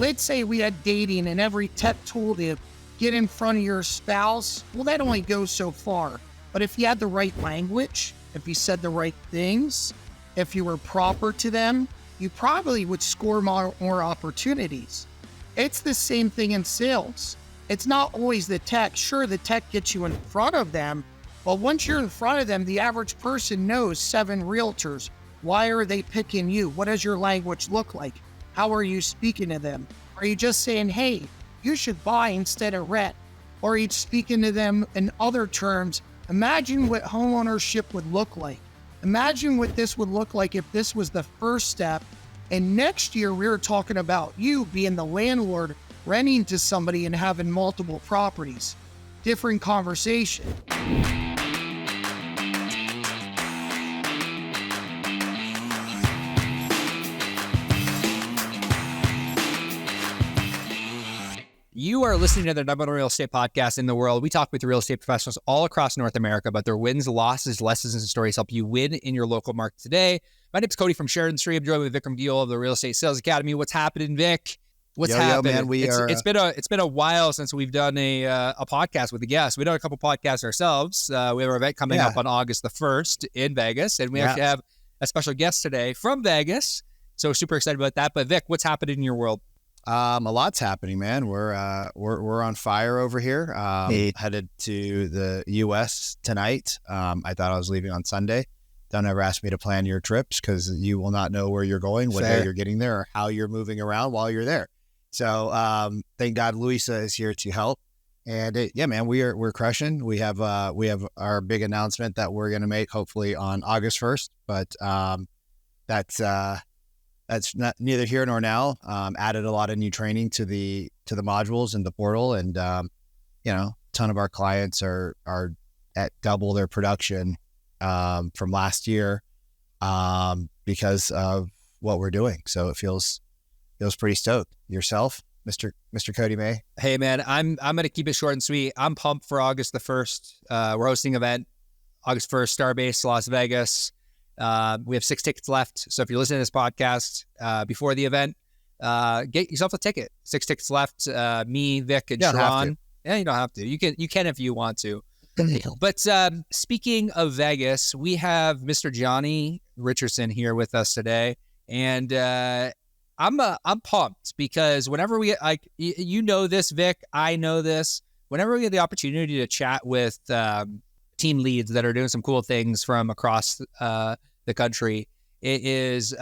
let's say we had dating and every tech tool to get in front of your spouse. Well, that only goes so far. But if you had the right language, if you said the right things, if you were proper to them, you probably would score more opportunities. It's the same thing in sales. It's not always the tech. Sure, the tech gets you in front of them, but once you're in front of them, the average person knows 7 realtors. Why are they picking you? What does your language look like? How are you speaking to them? Are you just saying, hey, you should buy instead of rent? Or are you speaking to them in other terms? Imagine what homeownership would look like. Imagine what this would look like if this was the first step. And next year, we were talking about you being the landlord, renting to somebody and having multiple properties. Different conversation. You are listening to the number 1 real estate podcast in the world. We talk with real estate professionals all across North America about their wins, losses, lessons, and stories help you win in your local market today. My name is Cody from Sheridan Street. I'm joined with Vikram of the Real Estate Sales Academy. What's happening, Vic? What's happening? Man, it's been a while since we've done a podcast with a guest. We've done a couple podcasts ourselves. We have our event coming up on August the 1st in Vegas, and we actually have a special guest today from Vegas. So super excited about that. But Vic, what's happening in your world? A lot's happening, man. We're on fire over here. Headed to the U.S. tonight. I thought I was leaving on Sunday. Don't ever ask me to plan your trips because you will not know where you're going, what day you're getting there, or how you're moving around while you're there. So thank God Luisa is here to help. And man, we're crushing. We have our big announcement that we're going to make hopefully on August 1st. But that's not neither here nor now. Added a lot of new training to the modules and the portal, and a ton of our clients are at double their production from last year because of what we're doing. So it feels pretty stoked. Yourself, Mr. Cody May? Hey man, I'm gonna keep it short and sweet. I'm pumped for August the 1st. We're hosting an event August 1st, Starbase, Las Vegas. We have 6 tickets left. So if you're listening to this podcast before the event, get yourself a ticket. 6 tickets left. Me, Vic, and Sharon. Yeah, you don't have to. You can if you want to. But speaking of Vegas, we have Mr. Johnny Richardson here with us today, and I'm pumped because whenever we you know this, Vic, I know this. Whenever we get the opportunity to chat with team leads that are doing some cool things from across the country, it is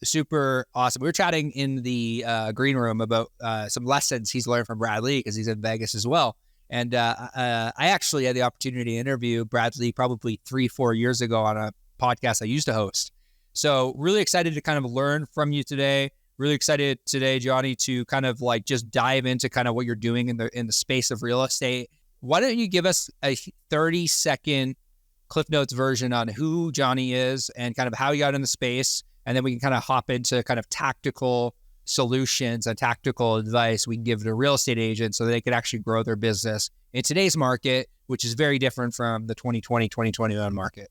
super awesome. We were chatting in the green room about some lessons he's learned from Bradley because he's in Vegas as well. And I actually had the opportunity to interview Bradley probably 3-4 years ago on a podcast I used to host. So really excited to kind of learn from you today. Really excited today, Johnny, to kind of like just dive into kind of what you're doing in the space of real estate. Why don't you give us a 30-second Cliff Notes version on who Johnny is and kind of how he got in the space, and then we can kind of hop into kind of tactical solutions and tactical advice we can give to real estate agents so they can actually grow their business in today's market, which is very different from the 2020, 2021 market.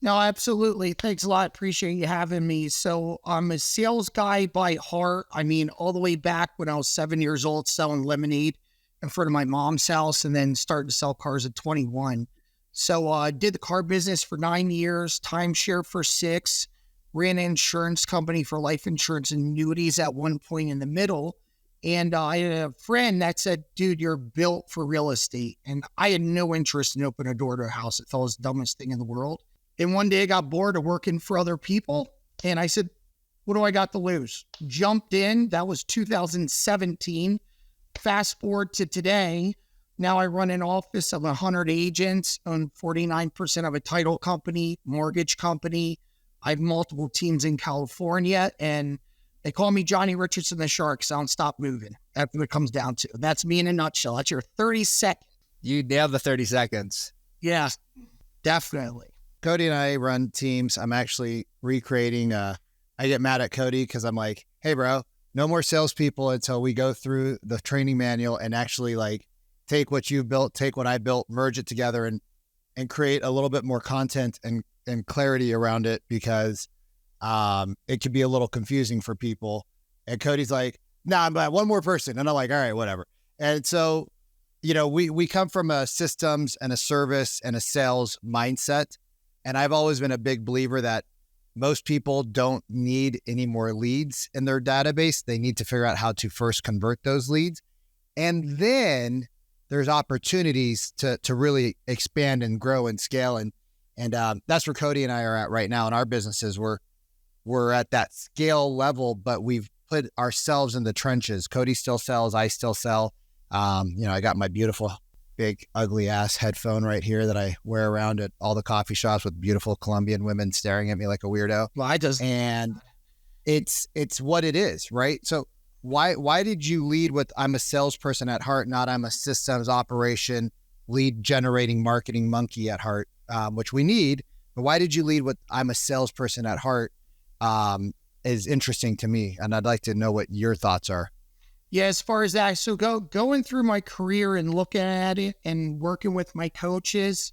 No, absolutely. Thanks a lot. Appreciate you having me. So I'm a sales guy by heart. I mean, all the way back when I was 7 years old, selling lemonade in front of my mom's house, and then started to sell cars at 21. So I did the car business for 9 years, timeshare for 6, ran an insurance company for life insurance and annuities at one point in the middle. And I had a friend that said, dude, you're built for real estate. And I had no interest in opening a door to a house. It felt as the dumbest thing in the world. And one day I got bored of working for other people. And I said, what do I got to lose? Jumped in. That was 2017. Fast forward to today. Now I run an office of 100 agents, own 49% of a title company, mortgage company. I have multiple teams in California, and they call me Johnny Richardson, the shark, so I don't stop moving. That's what it comes down to. That's me in a nutshell. That's your 30 seconds. You nailed the 30 seconds. Yeah, definitely. Cody and I run teams. I'm actually recreating. I get mad at Cody because I'm like, hey, bro, no more salespeople until we go through the training manual and actually like take what you've built, take what I built, merge it together and create a little bit more content and clarity around it because it could be a little confusing for people. And Cody's like, no, I'm like, one more person. And I'm like, all right, whatever. And so, we come from a systems and a service and a sales mindset. And I've always been a big believer that most people don't need any more leads in their database. They need to figure out how to first convert those leads. And then there's opportunities to really expand and grow and scale. And that's where Cody and I are at right now in our businesses. We're at that scale level, but we've put ourselves in the trenches. Cody still sells. I still sell. I got my beautiful, big, ugly ass headphone right here that I wear around at all the coffee shops with beautiful Colombian women staring at me like a weirdo. Well, and it's what it is, right? So why did you lead with I'm a salesperson at heart, not I'm a systems operation lead generating marketing monkey at heart, which we need. But why did you lead with I'm a salesperson at heart? Is interesting to me, and I'd like to know what your thoughts are. Yeah, as far as that, so going through my career and looking at it and working with my coaches,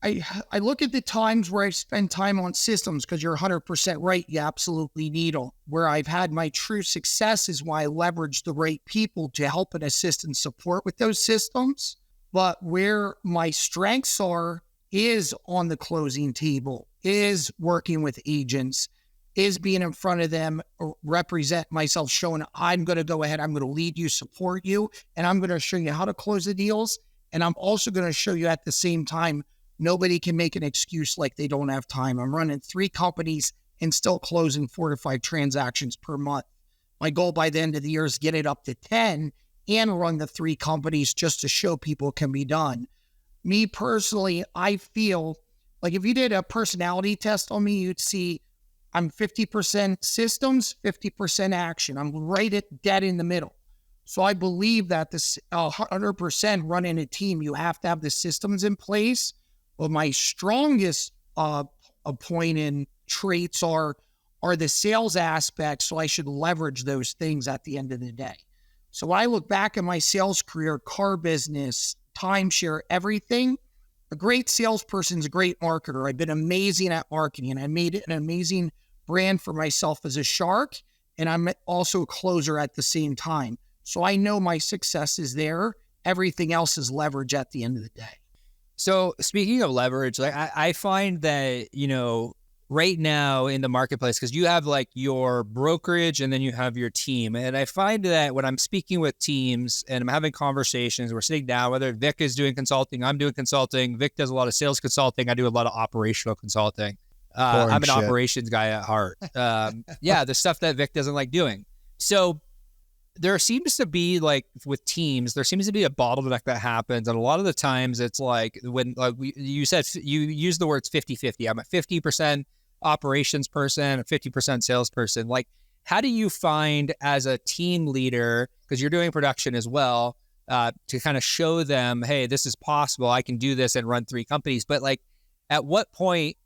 I look at the times where I spend time on systems, because you're 100% right. You absolutely need them. Where I've had my true success is why I leverage the right people to help and assist and support with those systems. But where my strengths are is on the closing table, is working with agents, is being in front of them, represent myself, showing I'm going to go ahead, I'm going to lead you, support you, and I'm going to show you how to close the deals. And I'm also going to show you at the same time, nobody can make an excuse like they don't have time. I'm running 3 companies and still closing 4 to 5 transactions per month. My goal by the end of the year is get it up to 10 and run the 3 companies just to show people it can be done. Me personally, I feel like if you did a personality test on me, you'd see I'm 50% systems, 50% action. I'm right at dead in the middle. So I believe that this 100% running a team, you have to have the systems in place. But my strongest point in traits are the sales aspects. So I should leverage those things at the end of the day. So when I look back at my sales career, car business, timeshare, everything, a great salesperson is a great marketer. I've been amazing at marketing. I made an amazing brand for myself as a shark, and I'm also a closer at the same time. So I know my success is there. Everything else is leverage at the end of the day. So speaking of leverage, like I find that, right now in the marketplace, because you have like your brokerage and then you have your team. And I find that when I'm speaking with teams and I'm having conversations, we're sitting down, whether Vic is doing consulting, I'm doing consulting, Vic does a lot of sales consulting, I do a lot of operational consulting. I'm an operations guy at heart. The stuff that Vic doesn't like doing. So there seems to be, like with teams, there seems to be a bottleneck that happens. And a lot of the times it's like when you said, you used the words 50-50. I'm a 50% operations person, a 50% salesperson. Like, how do you find as a team leader, because you're doing production as well, to kind of show them, hey, this is possible. I can do this and run 3 companies. But like, at what point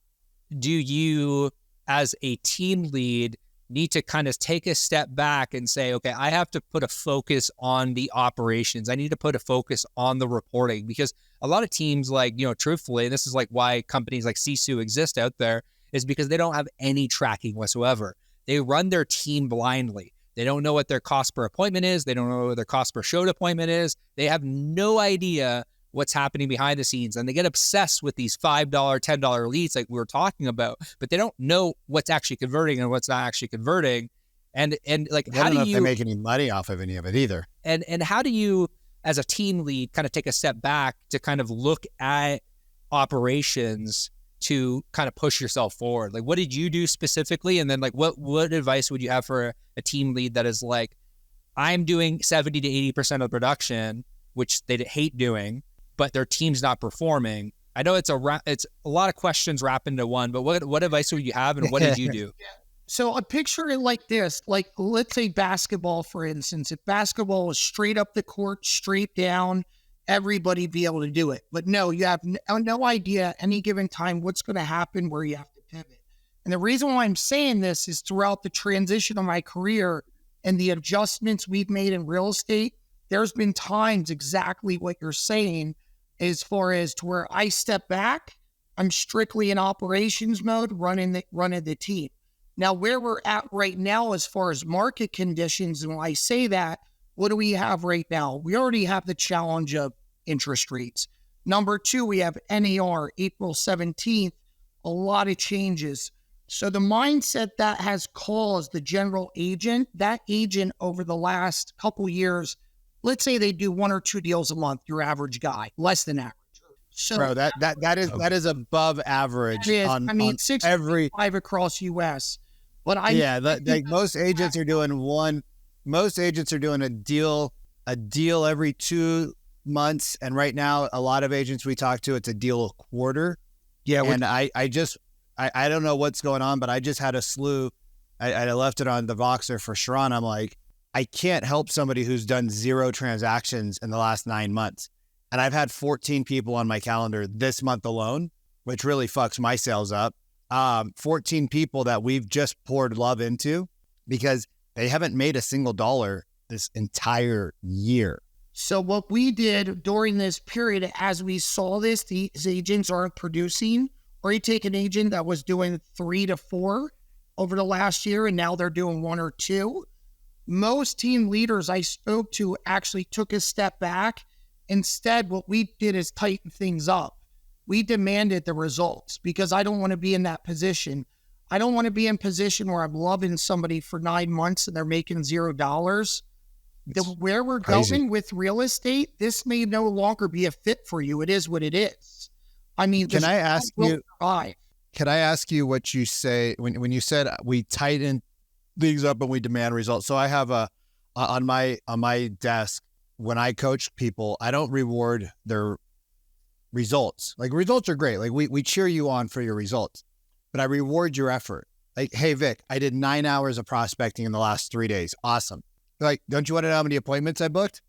do you, as a team lead, need to kind of take a step back and say, okay, I have to put a focus on the operations. I need to put a focus on the reporting, because a lot of teams, like, truthfully, this is like why companies like Sisu exist out there, is because they don't have any tracking whatsoever. They run their team blindly. They don't know what their cost per appointment is. They don't know what their cost per showed appointment is. They have no idea what's happening behind the scenes. And they get obsessed with these $5, $10 leads like we were talking about, but they don't know what's actually converting and what's not actually converting. And like, how do you, if they make any money off of any of it either. And how do you, as a team lead, kind of take a step back to kind of look at operations to kind of push yourself forward? Like, what did you do specifically? And then like, what advice would you have for a team lead that is like, I'm doing 70 to 80% of production, which they hate doing, but their team's not performing? I know it's a lot of questions wrapped into one, but what advice would you have, and what did you do? So I picture it like this, like let's say basketball, for instance. If basketball is straight up the court, straight down, everybody be able to do it. But no, you have no idea at any given time what's going to happen where you have to pivot. And the reason why I'm saying this is throughout the transition of my career and the adjustments we've made in real estate, there's been times exactly what you're saying, as far as to where I step back, I'm strictly in operations mode, running the team. Now, where we're at right now as far as market conditions, and when I say that, what do we have right now? We already have the challenge of interest rates. Number two, we have NAR, April 17th, a lot of changes. So the mindset that has caused the general agent, that agent over the last couple years, let's say they do 1 or 2 deals a month, your average guy, less than average. So Bro, that is above average on 65 every across US. But most agents are doing a deal every 2 months, and right now a lot of agents we talk to, it's a deal a quarter. Yeah, and I don't know what's going on, but I just had a slew. I left it on the Voxer for Sharon. I'm like, I can't help somebody who's done 0 transactions in the last 9 months. And I've had 14 people on my calendar this month alone, which really fucks my sales up. 14 people that we've just poured love into because they haven't made a single dollar this entire year. So what we did during this period, as we saw this, these agents aren't producing, or you take an agent that was doing 3 to 4 over the last year, and now they're doing 1 or 2. Most team leaders I spoke to actually took a step back. Instead, what we did is tighten things up. We demanded the results because I don't want to be in that position. I don't want to be in a position where I'm loving somebody for 9 months and they're making $0. Where we're going with real estate, this may no longer be a fit for you. It is what it is. I mean, can I ask you what you say when you said we tighten things up and we demand results? So I have on my desk, when I coach people, I don't reward their results. Like, results are great. Like, we cheer you on for your results, but I reward your effort. Like, hey, Vic, I did 9 hours of prospecting in the last 3 days. Awesome. Like, don't you want to know how many appointments I booked?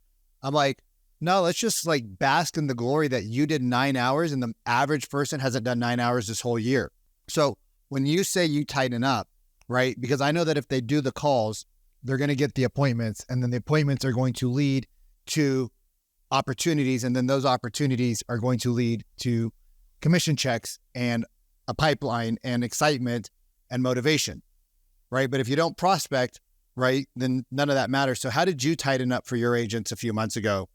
I'm like, no, let's just like bask in the glory that you did 9 hours and the average person hasn't done 9 hours this whole year. So when you say you tighten up, right? Because I know that if they do the calls, they're going to get the appointments, and then the appointments are going to lead to opportunities, and then those opportunities are going to lead to commission checks and a pipeline and excitement and motivation, right? But if you don't prospect, right, then none of that matters. So how did you tighten up for your agents a few months ago,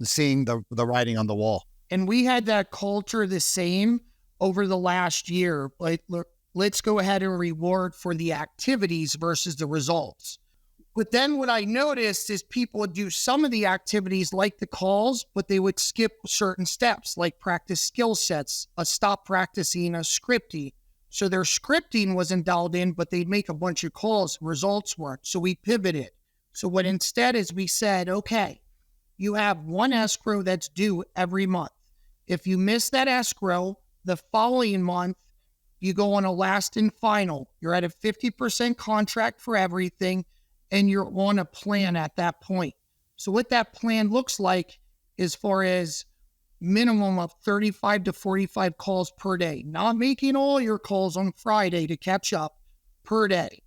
seeing the writing on the wall? And we had that culture the same over the last year. Like, look, let's go ahead and reward for the activities versus the results. But then what I noticed is people would do some of the activities like the calls, but they would skip certain steps, like practice skill sets, stop practicing a scripting. So their scripting wasn't dialed in, but they'd make a bunch of calls, results weren't. So we pivoted. So what instead is we said, okay, you have one escrow that's due every month. If you miss that escrow, the following month, you go on a last and final. You're at a 50% contract for everything, and you're on a plan at that point. So what that plan looks like as far as minimum of 35 to 45 calls per day, not making all your calls on Friday to catch up per day.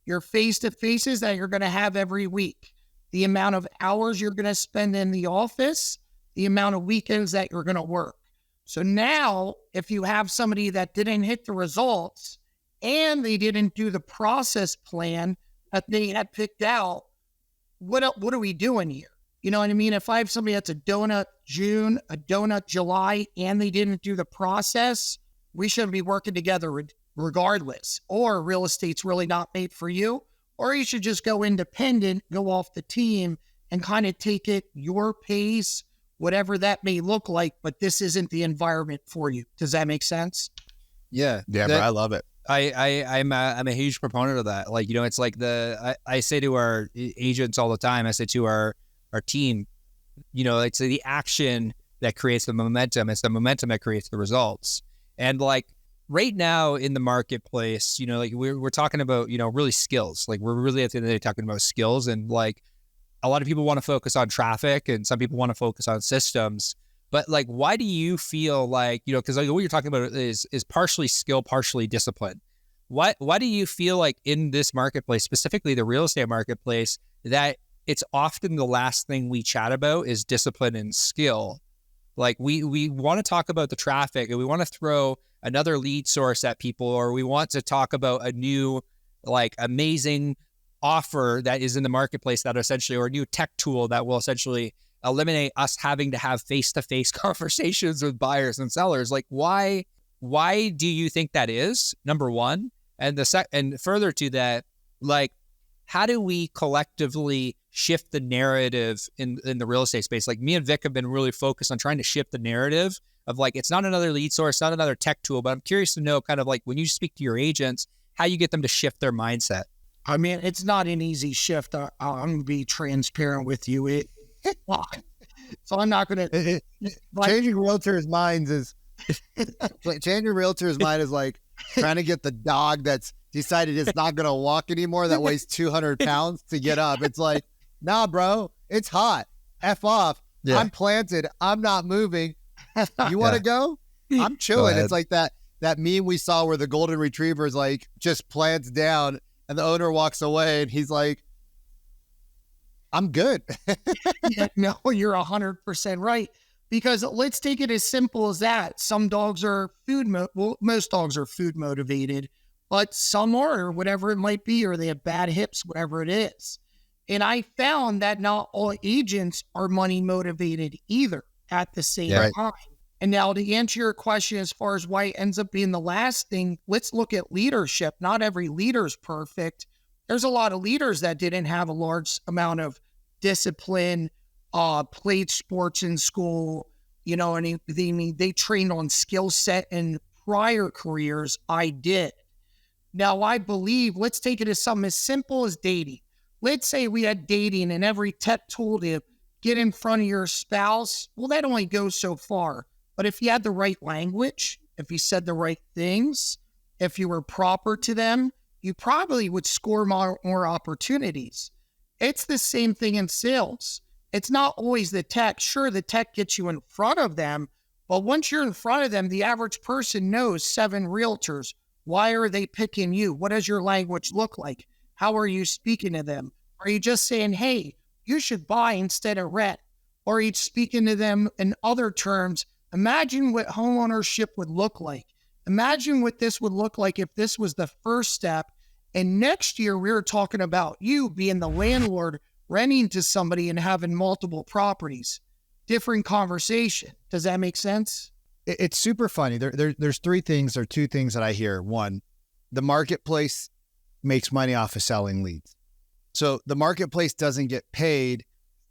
Your face-to-faces that you're going to have every week, the amount of hours you're going to spend in the office, the amount of weekends that you're going to work. So now, if you have somebody that didn't hit the results and they didn't do the process plan that they had picked out, what are we doing here? You know what I mean? If I have somebody that's a donut June, a donut July, and they didn't do the process, we shouldn't be working together regardless. Or real estate's really not made for you. Or you should just go independent, go off the team, and kind of take it your pace, whatever that may look like, but this isn't the environment for you. Does that make sense? Yeah. Yeah, bro, I love it. I'm a huge proponent of that. Like, you know, it's like I say to our agents all the time, I say to our team, you know, it's the action that creates the momentum. It's the momentum that creates the results. And like right now in the marketplace, you know, like we're talking about, you know, really skills. Like we're really at the end of the day talking about skills, and like a lot of people want to focus on traffic and some people want to focus on systems. But like, why do you feel like, you know, because like what you're talking about is partially skill, partially discipline. Why do you feel like in this marketplace, specifically the real estate marketplace, that it's often the last thing we chat about is discipline and skill? Like we want to talk about the traffic and we want to throw another lead source at people, or we want to talk about a new like amazing offer that is in the marketplace that essentially, or a new tech tool that will essentially eliminate us having to have face-to-face conversations with buyers and sellers. Like, why do you think that is? Number one. And and further to that, like, how do we collectively shift the narrative in the real estate space? Like, me and Vic have been really focused on trying to shift the narrative of like, it's not another lead source, not another tech tool, but I'm curious to know kind of like when you speak to your agents, how you get them to shift their mindset. I mean, it's not an easy shift. I'm going to be transparent with you. So I'm not going to... Changing realtors' minds is... changing realtors' mind is like trying to get the dog that's decided it's not going to walk anymore that weighs 200 pounds to get up. It's like, nah, bro, it's hot. F off. Yeah. I'm planted. I'm not moving. You want to go? I'm chilling. It's like that meme we saw where the golden retriever is like just plants down and the owner walks away and he's like, I'm good. Yeah, no, you're 100% right. Because let's take it as simple as that. Some dogs are most dogs are food motivated, but some are, or whatever it might be, or they have bad hips, whatever it is. And I found that not all agents are money motivated either at the same time. And now to answer your question as far as why it ends up being the last thing, let's look at leadership. Not every leader is perfect. There's a lot of leaders that didn't have a large amount of discipline, played sports in school, and they trained on skill set in prior careers. I did. Now, I believe, let's take it as something as simple as dating. Let's say we had dating and every tech tool to get in front of your spouse. Well, that only goes so far. But if you had the right language, if you said the right things, if you were proper to them, you probably would score more opportunities. It's the same thing in sales. It's not always the tech. Sure, the tech gets you in front of them, but once you're in front of them, the average person knows 7 realtors. Why are they picking you? What does your language look like? How are you speaking to them? Are you just saying, hey, you should buy instead of rent? Or are you speaking to them in other terms? Imagine what homeownership would look like. Imagine what this would look like if this was the first step. And next year, we were talking about you being the landlord, renting to somebody and having multiple properties. Different conversation. Does that make sense? It's super funny. There's 2 things that I hear. One, the marketplace makes money off of selling leads. So the marketplace doesn't get paid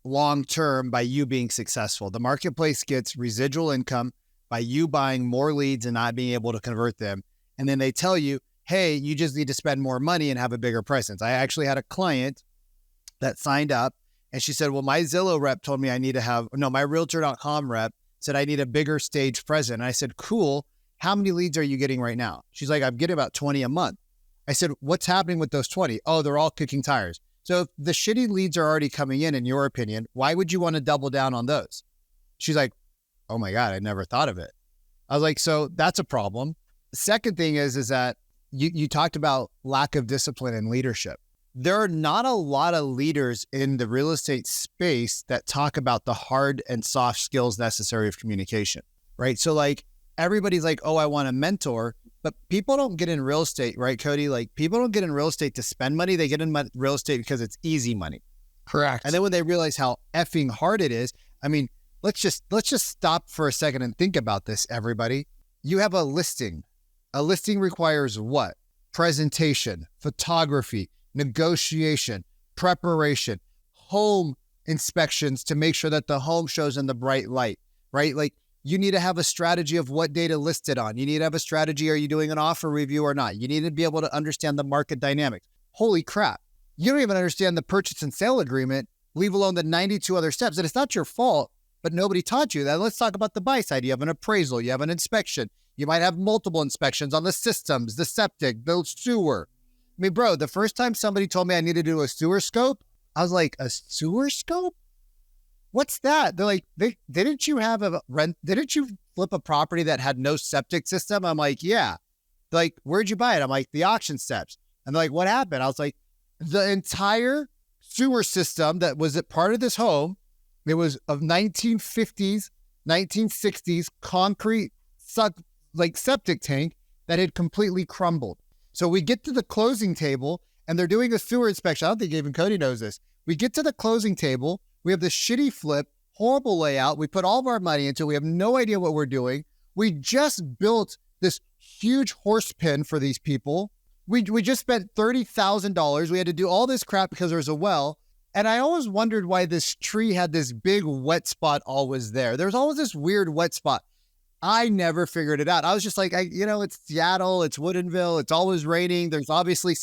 long-term by you being successful. The marketplace gets residual income by you buying more leads and not being able to convert them. And then they tell you, hey, you just need to spend more money and have a bigger presence. I actually had a client that signed up and she said, well, my Zillow rep told me my Realtor.com rep said I need a bigger stage presence. And I said, cool. How many leads are you getting right now? She's like, I'm getting about 20 a month. I said, what's happening with those 20? Oh, they're all kicking tires. So if the shitty leads are already coming in your opinion, why would you want to double down on those? She's like, oh my God, I never thought of it. I was like, so that's a problem. The second thing is that you talked about lack of discipline and leadership. There are not a lot of leaders in the real estate space that talk about the hard and soft skills necessary of communication, right? So like everybody's like, oh, I want a mentor, but people don't get in real estate, right, Cody? Like people don't get in real estate to spend money. They get in real estate because it's easy money. Correct. And then when they realize how effing hard it is, I mean, let's just stop for a second and think about this, everybody. You have a listing. A listing requires what? Presentation, photography, negotiation, preparation, home inspections to make sure that the home shows in the bright light, right? Like you need to have a strategy of what day to list it on. You need to have a strategy. Are you doing an offer review or not? You need to be able to understand the market dynamics. Holy crap. You don't even understand the purchase and sale agreement, leave alone the 92 other steps. And it's not your fault, but nobody taught you that. Let's talk about the buy side. You have an appraisal. You have an inspection. You might have multiple inspections on the systems, the septic, the sewer. I mean, bro, the first time somebody told me I needed to do a sewer scope, I was like, a sewer scope? What's that? They're like, didn't you flip a property that had no septic system? I'm like, yeah. They're like, where'd you buy it? I'm like, the auction steps. And they're like, what happened? I was like, the entire sewer system that was a part of this home, it was of 1950s, 1960s concrete septic tank that had completely crumbled. So we get to the closing table and they're doing a sewer inspection. I don't think even Cody knows this. We get to the closing table. We have this shitty flip, horrible layout. We put all of our money into it. We have no idea what we're doing. We just built this huge horse pen for these people. We just spent $30,000. We had to do all this crap because there was a well. And I always wondered why this tree had this big wet spot always there. There's always this weird wet spot. I never figured it out. I was just like, it's Seattle, it's Woodinville, it's always raining. There's obviously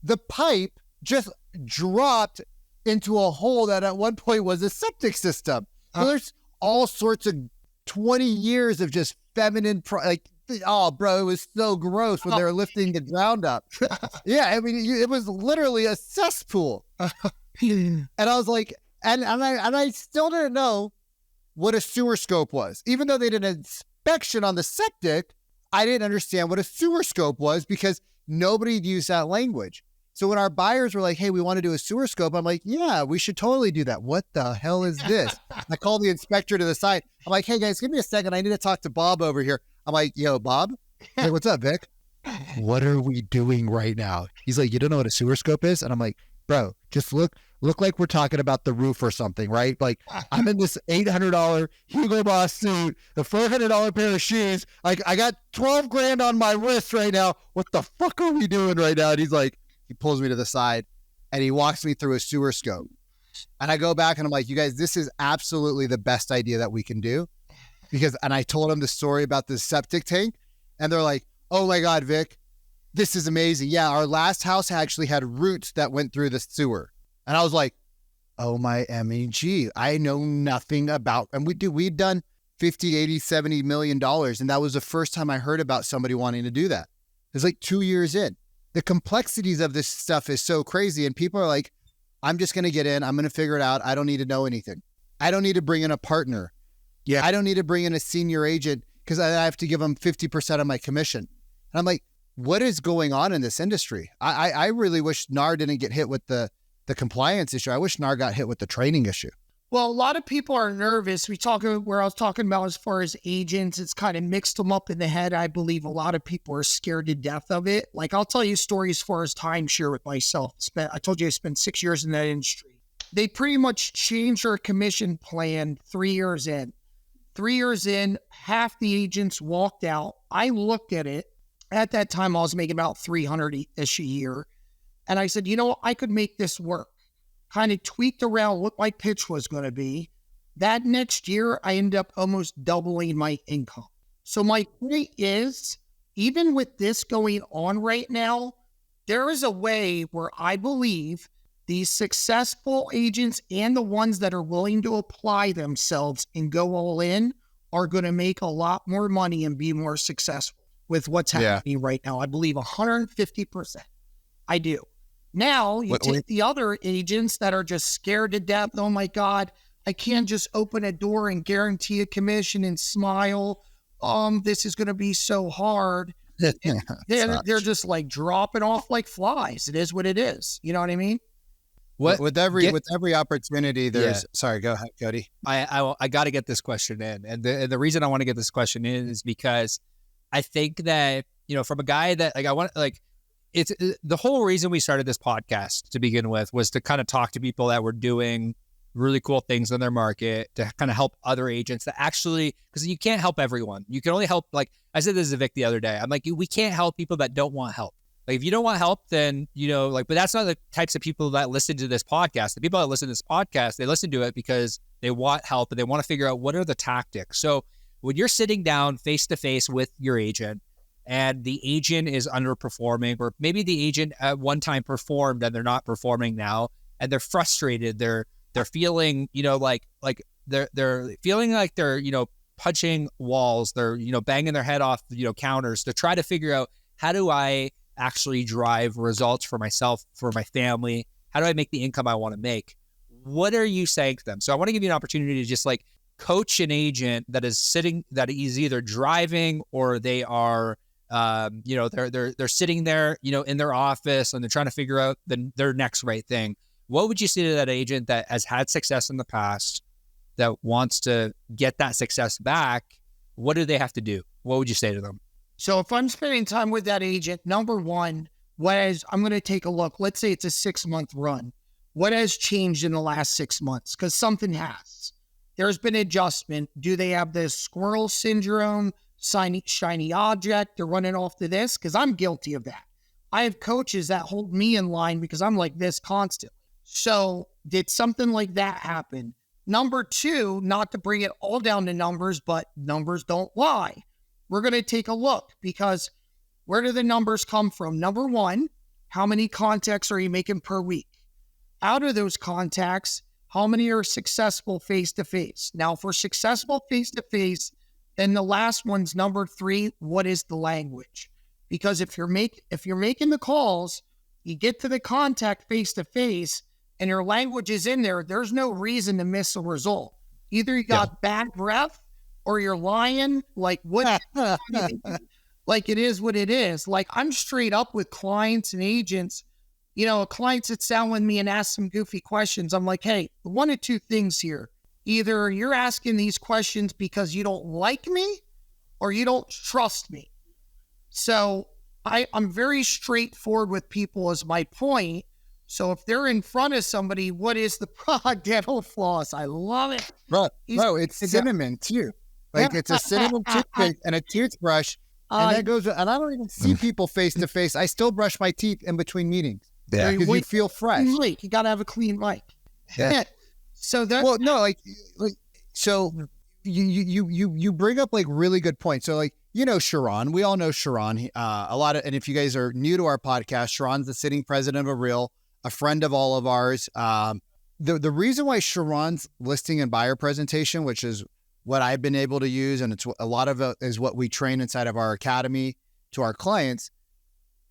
the pipe just dropped into a hole that at one point was a septic system. So there's all sorts of 20 years of just feminine, oh, bro, it was so gross when they were lifting the ground up. Yeah, I mean, it was literally a cesspool. And I was like, and I still didn't know what a sewer scope was. Even though they did an inspection on the septic, I didn't understand what a sewer scope was because nobody used that language. So when our buyers were like, hey, we want to do a sewer scope, I'm like, yeah, we should totally do that. What the hell is this? I called the inspector to the site. I'm like, hey, guys, give me a second. I need to talk to Bob over here. I'm like, yo, Bob? Hey, what's up, Vic? What are we doing right now? He's like, you don't know what a sewer scope is? And I'm like, bro, just look like we're talking about the roof or something, right? Like, I'm in this $800 Hugo Boss suit, the $400 pair of shoes. Like, I got 12 grand on my wrist right now. What the fuck are we doing right now? And he's like, he pulls me to the side and he walks me through a sewer scope. And I go back and I'm like, you guys, this is absolutely the best idea that we can do. And I told him the story about the septic tank and they're like, oh my God, Vic, this is amazing. Yeah, our last house actually had roots that went through the sewer. And I was like, oh my MEG, I know nothing about, and we'd done 50, 80, 70 million dollars. And that was the first time I heard about somebody wanting to do that. It's like 2 years in. The complexities of this stuff is so crazy. And people are like, I'm just going to get in. I'm going to figure it out. I don't need to know anything. I don't need to bring in a partner. Yeah. I don't need to bring in a senior agent because I have to give them 50% of my commission. And I'm like, what is going on in this industry? I really wish NAR didn't get hit with the compliance issue. I wish NAR got hit with the training issue. Well, a lot of people are nervous. Where I was talking about as far as agents, it's kind of mixed them up in the head. I believe a lot of people are scared to death of it. Like, I'll tell you stories as far as timeshare with myself. I told you I spent 6 years in that industry. They pretty much changed their commission plan 3 years in. 3 years in, half the agents walked out. I looked at it. At that time, I was making about $300-ish a year. And I said, I could make this work. Kind of tweaked around what my pitch was going to be. That next year, I ended up almost doubling my income. So my point is, even with this going on right now, there is a way where I believe these successful agents and the ones that are willing to apply themselves and go all in are going to make a lot more money and be more successful with what's happening right now. I believe 150%. I do. Now, you take the other agents that are just scared to death. Oh, my God, I can't just open a door and guarantee a commission and smile. This is going to be so hard. They're just like dropping off like flies. It is what it is. You know what I mean? With every opportunity, there's... Yeah. Sorry, go ahead, Cody. I got to get this question in. And the reason I want to get this question in is because I think that, from a guy that it's the whole reason we started this podcast to begin with was to kind of talk to people that were doing really cool things in their market to kind of help other agents that actually, because you can't help everyone. You can only help, like I said this to Vic the other day. I'm like, we can't help people that don't want help. Like, if you don't want help, then, but that's not the types of people that listen to this podcast. The people that listen to this podcast, they listen to it because they want help and they want to figure out what are the tactics. So when you're sitting down face to face with your agent, and the agent is underperforming, or maybe the agent at one time performed and they're not performing now, and they're frustrated. They're feeling, they're feeling like they're, punching walls. They're, banging their head off, counters to try to figure out, how do I actually drive results for myself, for my family? How do I make the income I want to make? What are you saying to them? So I want to give you an opportunity to just coach an agent that is either driving or they are, they're sitting there, in their office and they're trying to figure out their next right thing. What would you say to that agent that has had success in the past, that wants to get that success back? What do they have to do? What would you say to them? So if I'm spending time with that agent, number one, I'm going to take a look. Let's say it's a 6-month run. What has changed in the last 6 months? Because something has. There's been adjustment. Do they have this squirrel syndrome, shiny object? They're running off to this? Because I'm guilty of that. I have coaches that hold me in line because I'm like this constantly. So did something like that happen? Number 2, not to bring it all down to numbers, but numbers don't lie. We're going to take a look because where do the numbers come from? Number 1, how many contacts are you making per week? Out of those contacts, how many are successful face-to-face? Now, if we're successful face-to-face, then the last one's number 3, what is the language? Because if you're making the calls, you get to the contact face-to-face, and your language is in there, there's no reason to miss a result. Either you got bad breath or you're lying, like what? Like it is what it is. Like I'm straight up with clients and agents. You know, a client sits down with me and asks some goofy questions. I'm like, hey, one of 2 things here. Either you're asking these questions because you don't like me or you don't trust me. So I'm very straightforward with people is my point. So if they're in front of somebody, what is the dental floss? I love it. Bro, it's cinnamon too. Like it's a cinnamon toothpaste and a toothbrush. And that goes, and I don't even see people face to face. I still brush my teeth in between meetings. Yeah. Because you feel fresh. You got to have a clean mic. Yeah. So that, well, no, so you bring up like really good points. So like, you know, Sharon, we all know Sharon, and if you guys are new to our podcast, Sharon's the sitting president of Real, a friend of all of ours. The reason why Sharon's listing and buyer presentation, which is what I've been able to use, and it's a lot of it is what we train inside of our academy to our clients.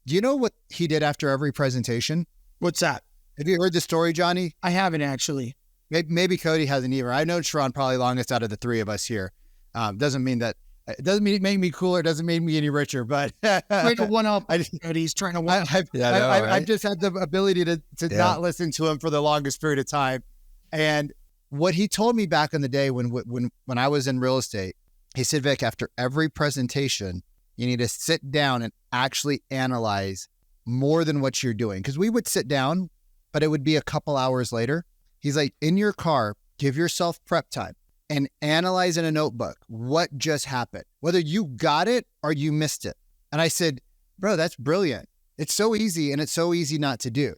Do you know what he did after every presentation? What's that? Have you heard the story, Johnny? I haven't actually. Maybe Cody hasn't either. I've known Sharon probably longest out of the 3 of us here. Doesn't mean make me cooler. Doesn't make me any richer, but trying to one up. He's trying to one. I've just had the ability to not listen to him for the longest period of time. And what he told me back in the day when I was in real estate, he said, Vic, after every presentation, you need to sit down and actually analyze more than what you're doing. Because we would sit down, but it would be a couple hours later. He's like, in your car, give yourself prep time and analyze in a notebook what just happened, whether you got it or you missed it. And I said, bro, that's brilliant. It's so easy, and it's so easy not to do.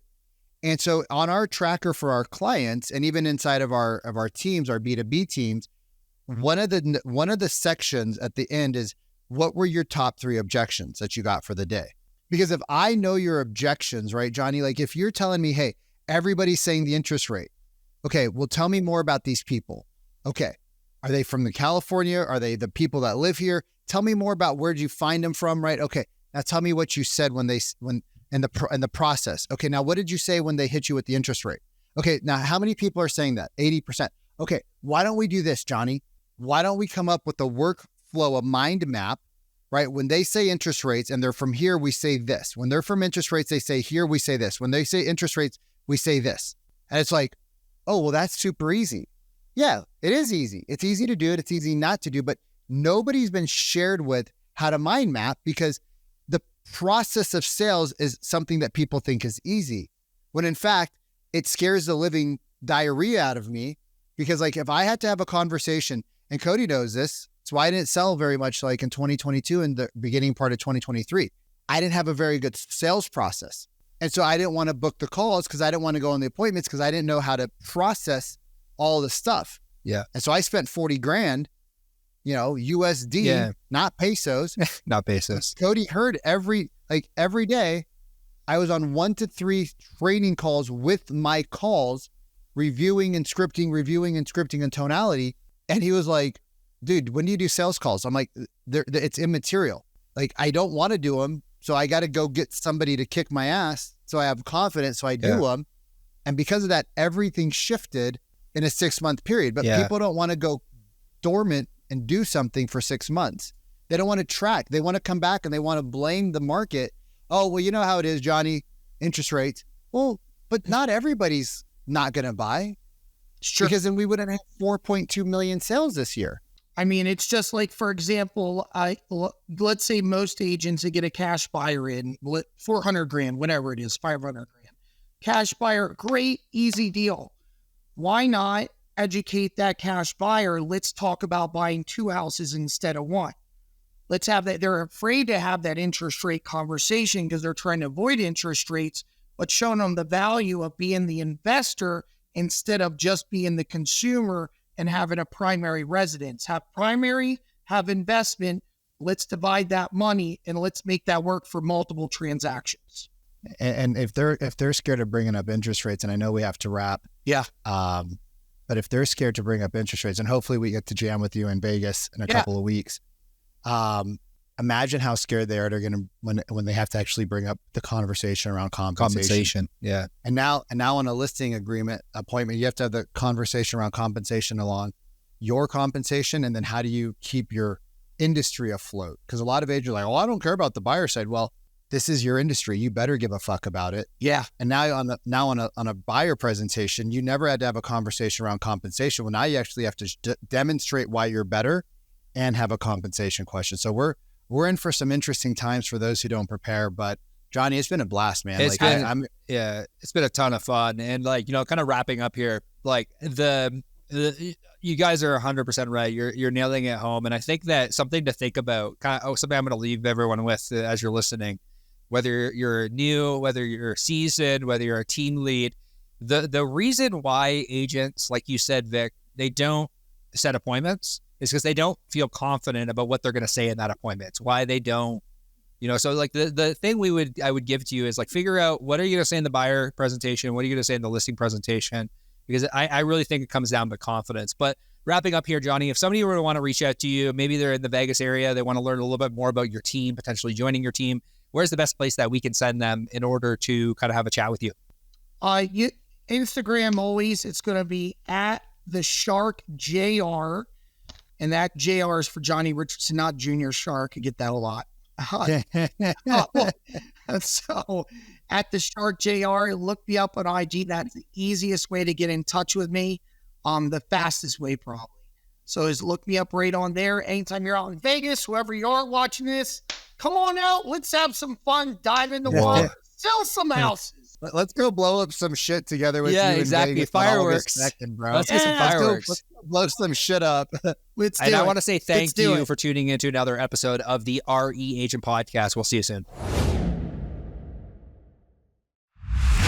And so on our tracker for our clients, and even inside of our teams, our B2B teams, one of the sections at the end is, what were your top 3 objections that you got for the day? Because if I know your objections, right, Johnny, like if you're telling me, hey, everybody's saying the interest rate. Okay, well, tell me more about these people. Okay, are they from California? Are they the people that live here? Tell me more about where did you find them from, right? Okay, now tell me what you said when in the process. Okay, now what did you say when they hit you with the interest rate? Okay, now how many people are saying that? 80%. Okay, why don't we do this, Johnny? Why don't we come up with a workflow, a mind map, right? When they say interest rates and they're from here, we say this. When they're from interest rates, they say here, we say this. When they say interest rates, we say this. And it's like, oh, well, that's super easy. Yeah, it is easy. It's easy to do it. It's easy not to do, but nobody's been shared with how to mind map, because the process of sales is something that people think is easy, when in fact, it scares the living diarrhea out of me. Because like if I had to have a conversation, and Cody knows this, it's why I didn't sell very much like in 2022 and the beginning part of 2023. I didn't have a very good sales process. And so I didn't want to book the calls because I didn't want to go on the appointments because I didn't know how to process all the stuff. Yeah. And so I spent 40 grand, USD, not pesos. Not pesos. Cody heard every day I was on 1 to 3 training calls with my calls, reviewing and scripting and tonality. And he was like, dude, when do you do sales calls? I'm like, it's immaterial. Like, I don't want to do them. So I got to go get somebody to kick my ass. So I have confidence. So I do them. And because of that, everything shifted in a 6-month period. But people don't want to go dormant and do something for 6 months. They don't want to track. They want to come back and they want to blame the market. Oh, well, you know how it is, Johnny, interest rates. Well, but not everybody's not going to buy. It's true. Because then we would have had 4.2 million sales this year. I mean, it's just like, for example, let's say most agents that get a cash buyer in 400 grand, whatever it is, 500 grand. Cash buyer, great, easy deal. Why not educate that cash buyer? Let's talk about buying 2 houses instead of 1. Let's have that. They're afraid to have that interest rate conversation because they're trying to avoid interest rates, but showing them the value of being the investor instead of just being the consumer and having a primary residence. Have primary, have investment. Let's divide that money and let's make that work for multiple transactions. And if they're scared of bringing up interest rates, and I know we have to wrap. Yeah. But if they're scared to bring up interest rates, and hopefully we get to jam with you in Vegas in a couple of weeks, imagine how scared they are. They're going to when they have to actually bring up the conversation around compensation. Yeah. And now on a listing agreement appointment, you have to have the conversation around compensation along your compensation, and then how do you keep your industry afloat? Because a lot of agents are like, "Oh, I don't care about the buyer side." Well, this is your industry. You better give a fuck about it. Yeah. And now on a buyer presentation, you never had to have a conversation around compensation. Well, now you actually have to demonstrate why you're better and have a compensation question. So we're in for some interesting times for those who don't prepare. But Johnny, it's been a blast, man. It's been a ton of fun. And kind of wrapping up here, you guys are 100% right. You're nailing it home. And I think that something to think about, something I'm going to leave everyone with as you're listening, whether you're new, whether you're seasoned, whether you're a team lead, the reason why agents, like you said, Vic, they don't set appointments is because they don't feel confident about what they're going to say in that appointment. It's why they don't, so like the thing I would give to you is like, figure out what are you going to say in the buyer presentation? What are you going to say in the listing presentation? Because I really think it comes down to confidence. But wrapping up here, Johnny, if somebody were to want to reach out to you, maybe they're in the Vegas area, they want to learn a little bit more about your team, potentially joining your team, where's the best place that we can send them in order to kind of have a chat with you? Instagram always, it's going to be at the Shark JR, and that JR is for Johnny Richardson, not Junior Shark. I get that a lot. So at the Shark JR, look me up on IG. That's the easiest way to get in touch with me. The fastest way probably. So is look me up right on there. Anytime you're out in Vegas, whoever you are watching this, come on out. Let's have some fun. Dive in the water. Sell some houses. Let's go blow up some shit together with you. Yeah, exactly. Vegas Fireworks. Bro. Let's get some fireworks. Let's go blow some shit up. I want to say thank you for tuning into another episode of the RE Agent Podcast. We'll see you soon.